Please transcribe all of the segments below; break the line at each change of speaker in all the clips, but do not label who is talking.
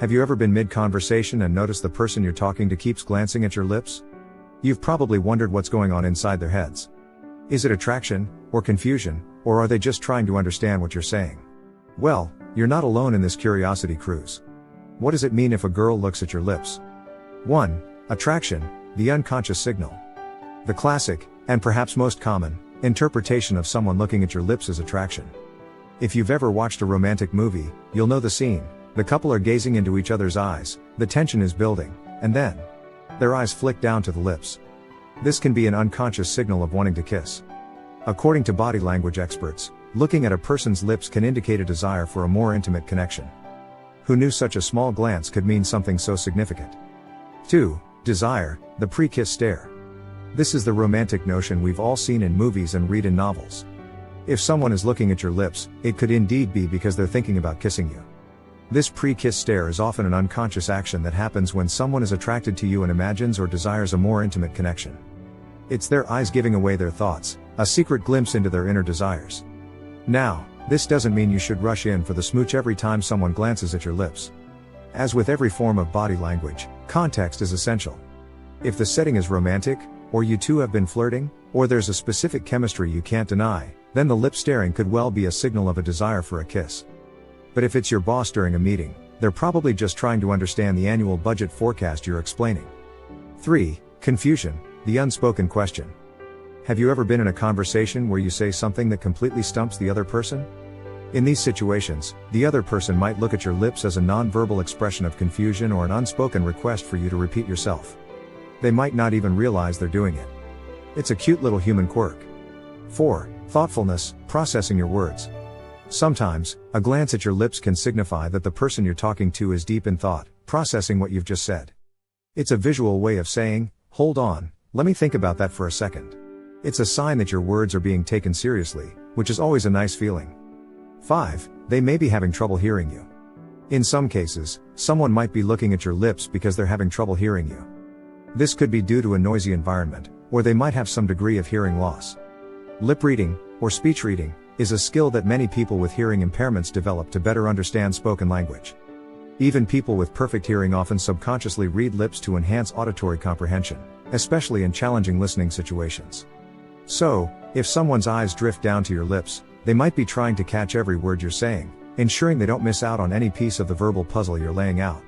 Have you ever been mid-conversation and noticed the person you're talking to keeps glancing at your lips? You've probably wondered what's going on inside their heads. Is it attraction, or confusion, or are they just trying to understand what you're saying? Well, you're not alone in this curiosity cruise. What does it mean if a girl looks at your lips? 1. Attraction, the unconscious signal. The classic, and perhaps most common, interpretation of someone looking at your lips is attraction. If you've ever watched a romantic movie, you'll know the scene. The couple are gazing into each other's eyes, the tension is building, and then their eyes flick down to the lips. This can be an unconscious signal of wanting to kiss. According to body language experts, looking at a person's lips can indicate a desire for a more intimate connection. Who knew such a small glance could mean something so significant? 2. Desire, the pre-kiss stare. This is the romantic notion we've all seen in movies and read in novels. If someone is looking at your lips, it could indeed be because they're thinking about kissing you. This pre-kiss stare is often an unconscious action that happens when someone is attracted to you and imagines or desires a more intimate connection. It's their eyes giving away their thoughts, a secret glimpse into their inner desires. Now, this doesn't mean you should rush in for the smooch every time someone glances at your lips. As with every form of body language, context is essential. If the setting is romantic, or you two have been flirting, or there's a specific chemistry you can't deny, then the lip staring could well be a signal of a desire for a kiss. But if it's your boss during a meeting, they're probably just trying to understand the annual budget forecast you're explaining. 3. Confusion, the unspoken question. Have you ever been in a conversation where you say something that completely stumps the other person? In these situations, the other person might look at your lips as a non-verbal expression of confusion or an unspoken request for you to repeat yourself. They might not even realize they're doing it. It's a cute little human quirk. 4. Thoughtfulness, processing your words. Sometimes, a glance at your lips can signify that the person you're talking to is deep in thought, processing what you've just said. It's a visual way of saying, "Hold on, let me think about that for a second." It's a sign that your words are being taken seriously, which is always a nice feeling. 5. They may be having trouble hearing you. In some cases, someone might be looking at your lips because they're having trouble hearing you. This could be due to a noisy environment, or they might have some degree of hearing loss. Lip reading, or speech reading, is a skill that many people with hearing impairments develop to better understand spoken language. Even people with perfect hearing often subconsciously read lips to enhance auditory comprehension, especially in challenging listening situations. So, if someone's eyes drift down to your lips, they might be trying to catch every word you're saying, ensuring they don't miss out on any piece of the verbal puzzle you're laying out.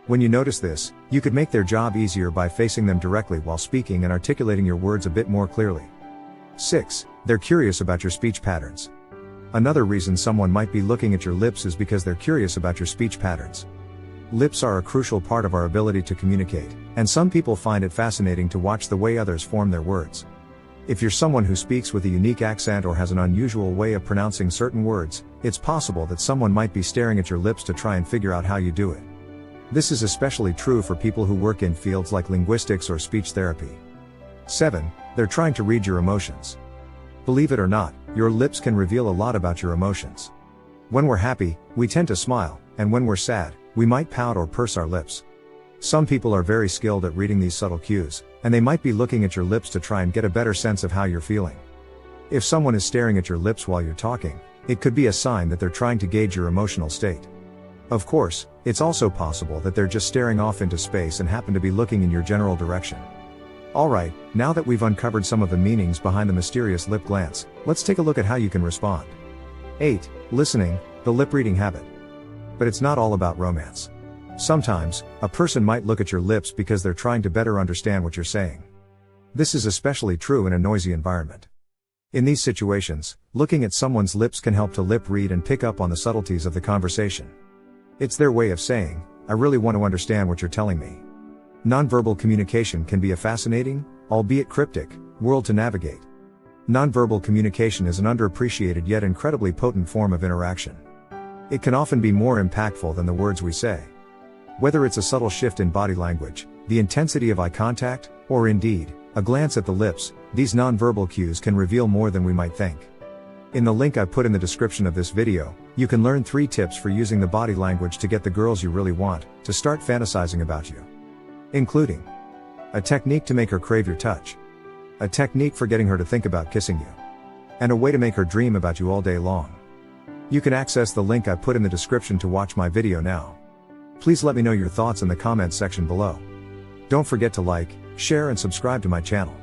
When you notice this, you could make their job easier by facing them directly while speaking and articulating your words a bit more clearly. 6. They're curious about your speech patterns. Another reason someone might be looking at your lips is because they're curious about your speech patterns. Lips are a crucial part of our ability to communicate, and some people find it fascinating to watch the way others form their words. If you're someone who speaks with a unique accent or has an unusual way of pronouncing certain words, it's possible that someone might be staring at your lips to try and figure out how you do it. This is especially true for people who work in fields like linguistics or speech therapy. 7. They're trying to read your emotions. Believe it or not, your lips can reveal a lot about your emotions. When we're happy, we tend to smile, and when we're sad, we might pout or purse our lips. Some people are very skilled at reading these subtle cues, and they might be looking at your lips to try and get a better sense of how you're feeling. If someone is staring at your lips while you're talking, it could be a sign that they're trying to gauge your emotional state. Of course, it's also possible that they're just staring off into space and happen to be looking in your general direction. Alright, now that we've uncovered some of the meanings behind the mysterious lip glance, let's take a look at how you can respond. 8. Listening, the lip reading habit. But it's not all about romance. Sometimes, a person might look at your lips because they're trying to better understand what you're saying. This is especially true in a noisy environment. In these situations, looking at someone's lips can help to lip read and pick up on the subtleties of the conversation. It's their way of saying, "I really want to understand what you're telling me." Nonverbal communication can be a fascinating, albeit cryptic, world to navigate. Nonverbal communication is an underappreciated yet incredibly potent form of interaction. It can often be more impactful than the words we say. Whether it's a subtle shift in body language, the intensity of eye contact, or indeed, a glance at the lips, these nonverbal cues can reveal more than we might think. In the link I put in the description of this video, you can learn 3 tips for using the body language to get the girls you really want to start fantasizing about you. Including a technique to make her crave your touch, a technique for getting her to think about kissing you, and a way to make her dream about you all day long. You can access the link I put in the description to watch my video now. Please let me know your thoughts in the comments section below. Don't forget to like, share and subscribe to my channel.